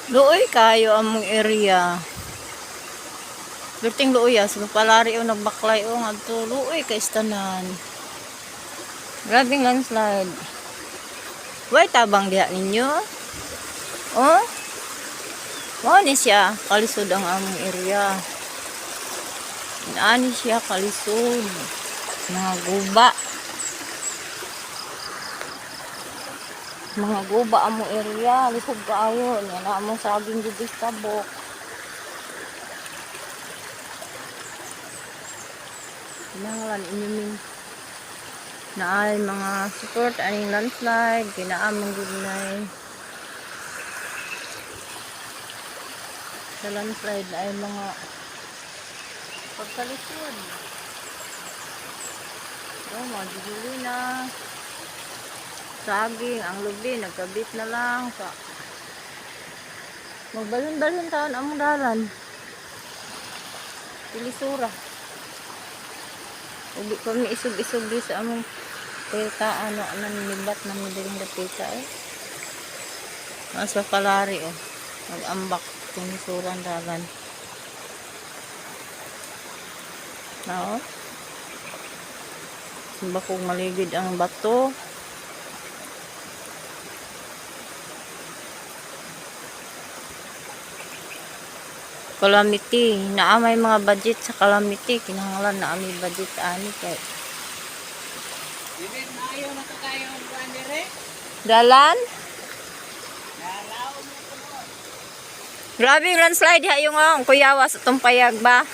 Luoy kayo among area. Berting luoy sa palari o nagbaklay o ngadto luoy kay istanan. Grabing landslide. Way tabang diha ninyo. Oh? Mao ni siya kalisod ang among area. Inaani siya kalisod. Mga guba. Mga guba among area, lisod kaayo. Yan na among sabing gubis tabok. Kinahanglan inyong naay mga support aning landslide, kinaamang gudnay. Sa landslide ay mga pagkalisod. Oh, magigili na. Saging, ang lubi, nagkabit na lang. Magbalon-balon taon ang dalan. Pilisura. Ubi kami isog-isog sa among pita, ano, nanilibat na midaling dapita eh. Nasa palari oh. Nag-ambak pinisurang dalan. Now, simba kong maligid ang bato. Calamity, naamay mga budget sa calamity, kinahanglan na amay budget ani kay. Dili maayo na kayo ang buwan dire. Dalan? Dalaw mo kuno. Grabe yung landslide ha yung kuyawas atong payag ba?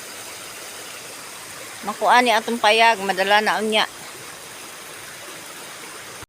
Makuha ni atong payag, madala na unya.